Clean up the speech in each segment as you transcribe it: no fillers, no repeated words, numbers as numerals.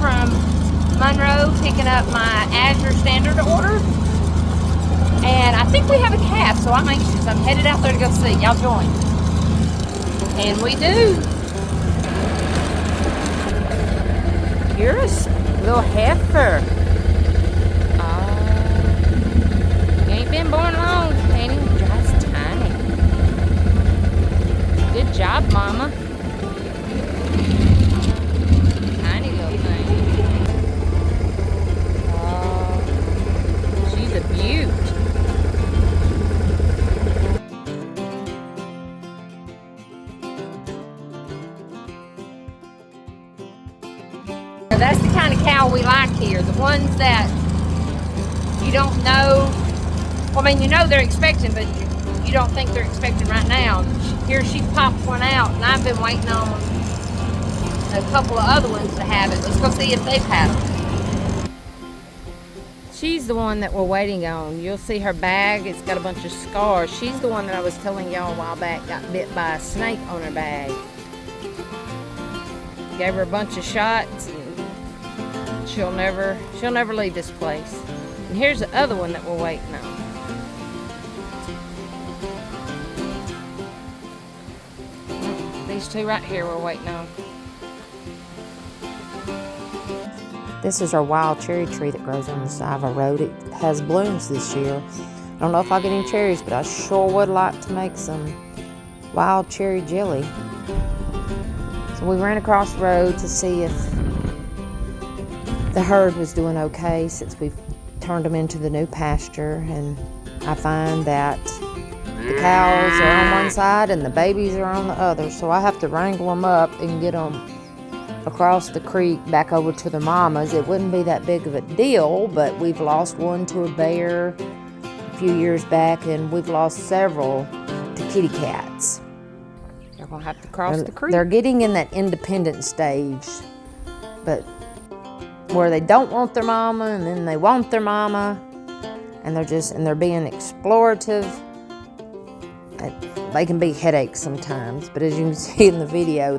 from Monroe picking up my Azure Standard order. And I think we have a calf, so I'm anxious. I'm headed out there to go see. Y'all join. And we do. You're a little heifer. You ain't been born long, Penny. You're just tiny. Good job, Mama. Tiny little thing. Oh, she's a beaut. That's the kind of cow we like here. The ones that you don't know. Well, I mean, you know they're expecting, but you don't think they're expecting right now. Here she popped one out, and I've been waiting on a couple of other ones to have it. Let's go see if they've had them. She's the one that we're waiting on. You'll see her bag. It's got a bunch of scars. She's the one that I was telling y'all a while back got bit by a snake on her bag. Gave her a bunch of shots, and she'll never leave this place. And here's the other one that we're waiting on. These two right here we're waiting on. This is our wild cherry tree that grows on the side of our road. It has blooms this year. I don't know if I'll get any cherries, but I sure would like to make some wild cherry jelly. So we ran across the road to see if the herd was doing okay since we've turned them into the new pasture, and I find that the cows are on one side and the babies are on the other, so I have to wrangle them up and get them across the creek back over to the mamas. It wouldn't be that big of a deal, but we've lost one to a bear a few years back, and we've lost several to kitty cats. They're gonna have to cross the creek. They're getting in that independent stage, but where they don't want their mama and then they want their mama, and they're being explorative. They can be headaches sometimes, but as you can see in the video,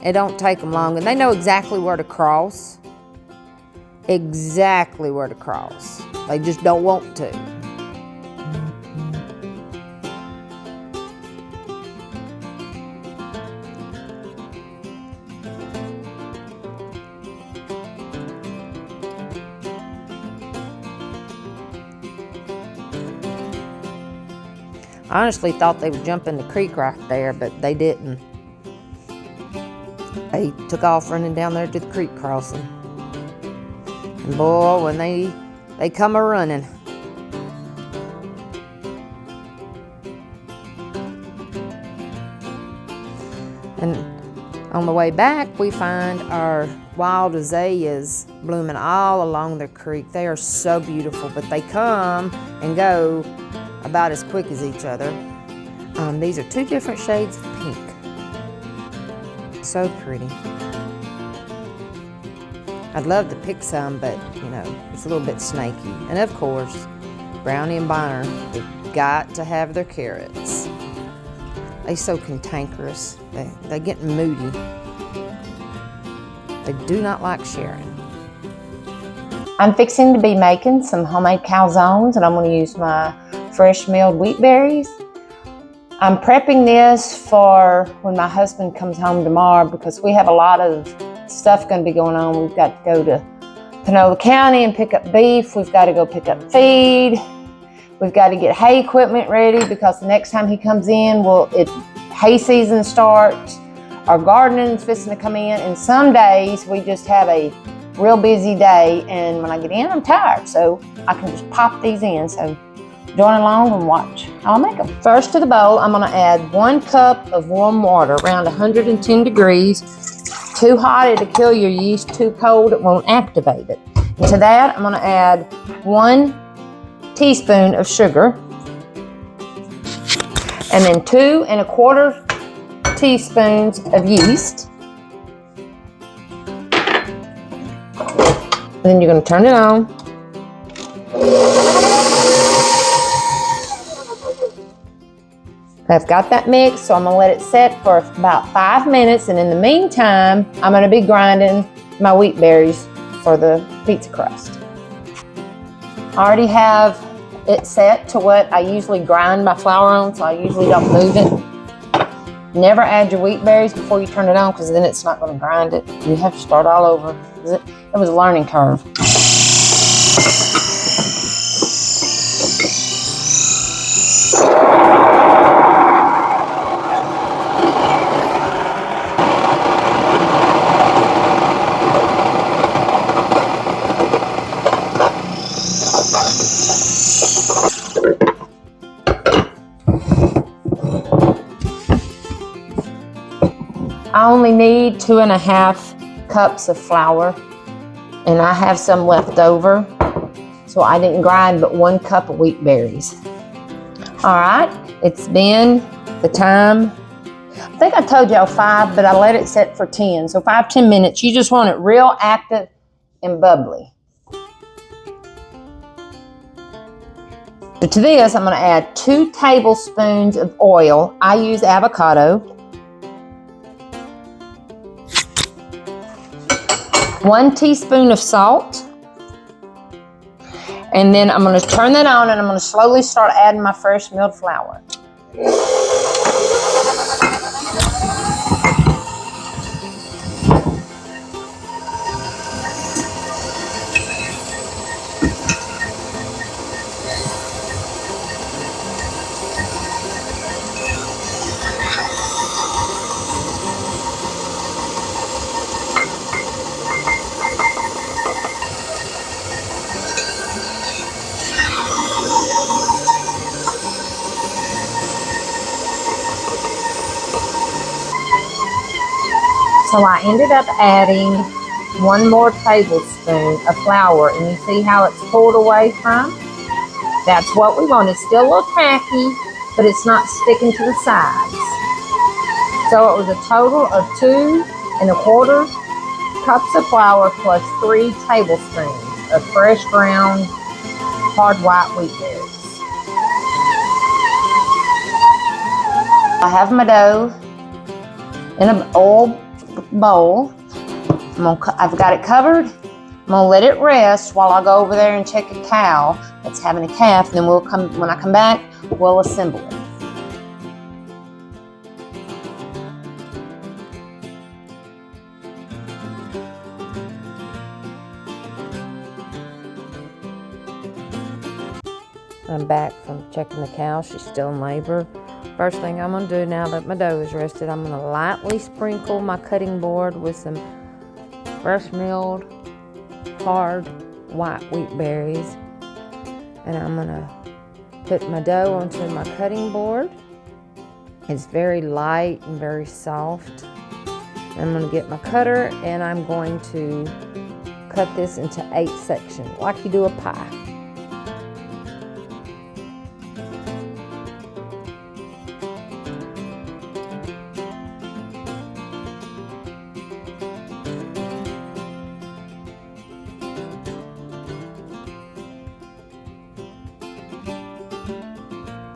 it don't take them long, and they know exactly where to cross. Exactly where to cross. They just don't want to. I honestly thought they would jump in the creek right there, but they didn't. They took off running down there to the creek crossing. And boy, when they come a-running. And on the way back, we find our wild azaleas blooming all along the creek. They are so beautiful, but they come and go about as quick as each other. These are two different shades of pink. So pretty. I'd love to pick some, but you know, it's a little bit snaky. And of course, Brownie and Bonner, they've got to have their carrots. They're so cantankerous. They get moody. They do not like sharing. I'm fixing to be making some homemade calzones, and I'm going to use my fresh milled wheat berries. I'm prepping this for when my husband comes home tomorrow, because we have a lot of stuff going to be going on. We've got to go to Panola County and pick up beef. We've got to go pick up feed. We've got to get hay equipment ready, because the next time he comes in, hay season starts. Our gardening's fixing to come in, and some days we just have a real busy day, and when I get in, I'm tired, so I can just pop these in. So join along and watch how I make them. First to the bowl, I'm going to add 1 cup of warm water, around 110 degrees. Too hot, it'll kill your yeast. Too cold, it won't activate it. And to that, I'm going to add 1 teaspoon of sugar, and then 2 1/4 teaspoons of yeast. And then you're going to turn it on. I've got that mixed, so I'm going to let it set for about 5 minutes, and in the meantime, I'm going to be grinding my wheat berries for the pizza crust. I already have it set to what I usually grind my flour on, so I usually don't move it. Never add your wheat berries before you turn it on, because then it's not going to grind it. You have to start all over. It was a learning curve. I only need 2.5 cups of flour, and I have some left over, so I didn't grind but 1 cup of wheat berries. All right, it's been the time, I think I told y'all 5, but I let it set for 10, so 5-10 minutes. You just want it real active and bubbly. So to this, I'm going to add 2 tablespoons of oil. I use avocado. 1 teaspoon of salt. And then I'm going to turn that on, and I'm going to slowly start adding my fresh milled flour. So I ended up adding 1 more tablespoon of flour, and you see how it's pulled away from? That's what we want. It's still a little tacky, but it's not sticking to the sides. So it was a total of 2¼ cups of flour plus 3 tablespoons of fresh ground hard white wheat berries. I have my dough in an oil bowl. I've got it covered. I'm gonna let it rest while I go over there and check a cow that's having a calf. Then when I come back, we'll assemble it. I'm back from checking the cow. She's still in labor. First thing I'm going to do now that my dough is rested, I'm going to lightly sprinkle my cutting board with some fresh milled hard white wheat berries. And I'm going to put my dough onto my cutting board. It's very light and very soft. I'm going to get my cutter, and I'm going to cut this into 8 sections like you do a pie.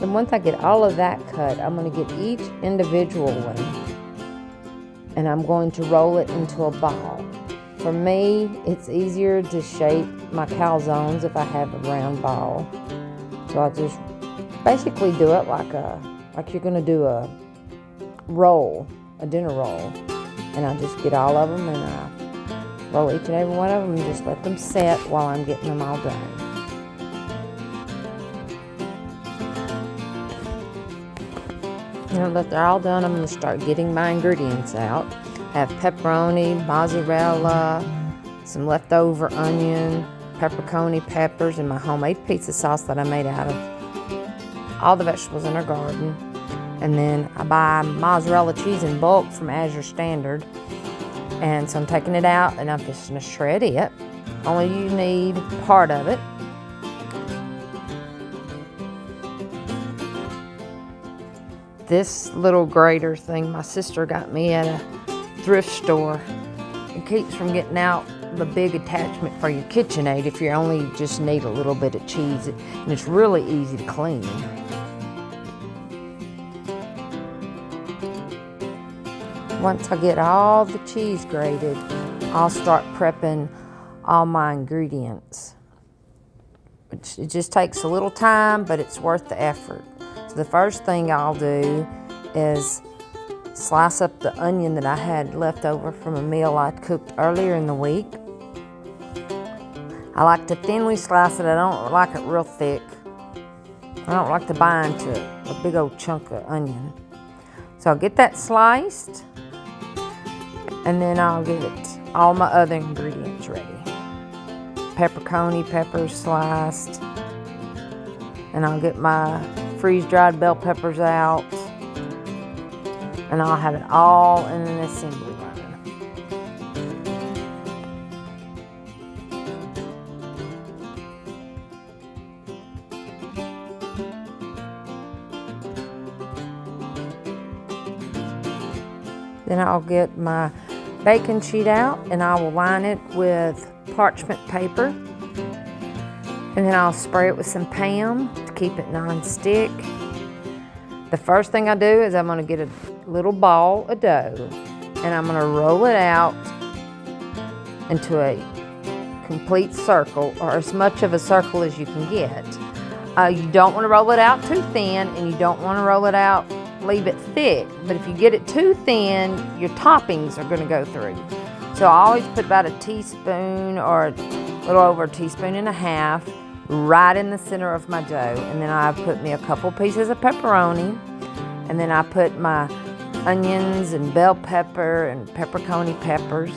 And once I get all of that cut, I'm going to get each individual one, and I'm going to roll it into a ball. For me, it's easier to shape my calzones if I have a round ball. So I just basically do it like you're going to do a roll, a dinner roll. And I just get all of them, and I roll each and every one of them and just let them set while I'm getting them all done. Now that they're all done, I'm going to start getting my ingredients out. I have pepperoni, mozzarella, some leftover onion, pepperoni, peppers, and my homemade pizza sauce that I made out of all the vegetables in our garden. And then I buy mozzarella cheese in bulk from Azure Standard. And so I'm taking it out, and I'm just going to shred it. Only you need part of it. This little grater thing my sister got me at a thrift store. It keeps from getting out the big attachment for your KitchenAid if you only just need a little bit of cheese. And it's really easy to clean. Once I get all the cheese grated, I'll start prepping all my ingredients. It just takes a little time, but it's worth the effort. So the first thing I'll do is slice up the onion that I had left over from a meal I cooked earlier in the week. I like to thinly slice it. I don't like it real thick. I don't like to bind to a big old chunk of onion. So I'll get that sliced, and then I'll get all my other ingredients ready. Pepperoni, peppers sliced, and I'll get my freeze-dried bell peppers out, and I'll have it all in an assembly line. Then I'll get my baking sheet out, and I will line it with parchment paper, and then I'll spray it with some Pam to keep it non-stick. The first thing I do is I'm going to get a little ball of dough, and I'm going to roll it out into a complete circle, or as much of a circle as you can get. You don't want to roll it out too thin, and you don't want to roll it out, leave it thick, but if you get it too thin, your toppings are going to go through. So I always put about a teaspoon or a little over a teaspoon and a half right in the center of my dough. And then I put me a couple pieces of pepperoni, and then I put my onions and bell pepper and pepperoni peppers.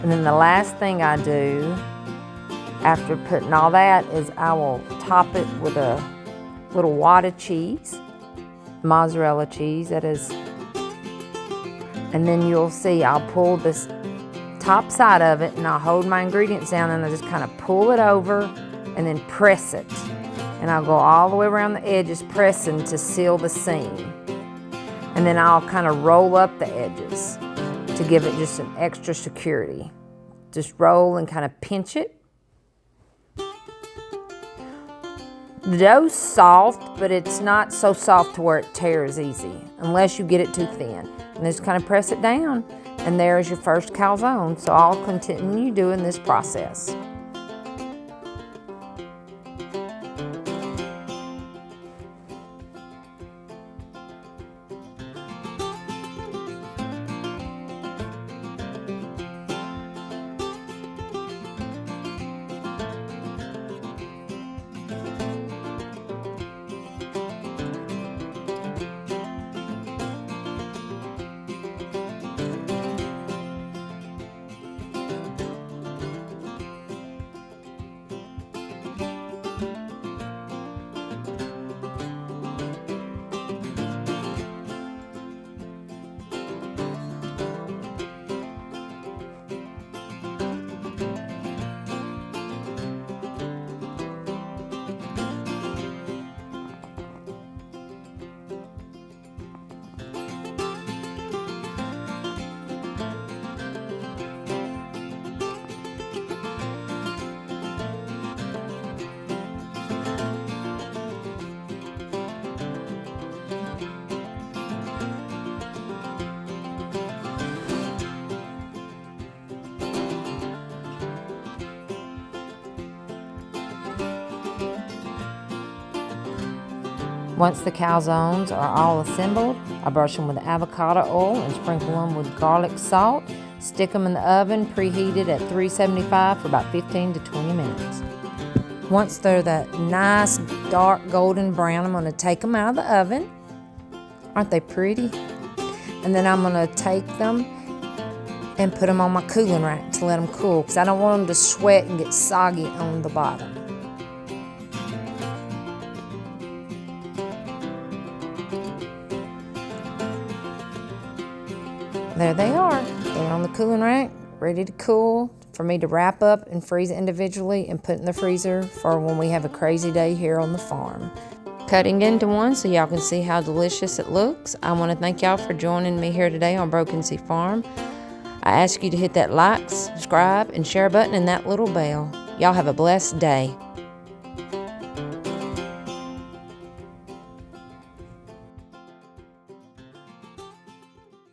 And then the last thing I do after putting all that is I will top it with a little wad of cheese, mozzarella cheese that is. And then you'll see I'll pull this top side of it, and I'll hold my ingredients down, and I just kind of pull it over and then press it. And I'll go all the way around the edges pressing to seal the seam. And then I'll kind of roll up the edges to give it just some extra security. Just roll and kind of pinch it. The dough's soft, but it's not so soft to where it tears easy, unless you get it too thin. And just kind of press it down, and there's your first calzone. So I'll continue doing this process. Once the calzones are all assembled, I brush them with avocado oil and sprinkle them with garlic salt. Stick them in the oven, preheated at 375 for about 15 to 20 minutes. Once they're that nice dark golden brown, I'm going to take them out of the oven. Aren't they pretty? And then I'm going to take them and put them on my cooling rack to let them cool, because I don't want them to sweat and get soggy on the bottom. There they are. They're on the cooling rack, ready to cool for me to wrap up and freeze individually and put in the freezer for when we have a crazy day here on the farm. Cutting into one so y'all can see how delicious it looks. I want to thank y'all for joining me here today on Broken Sea Farm. I ask you to hit that like, subscribe, and share button and that little bell. Y'all have a blessed day.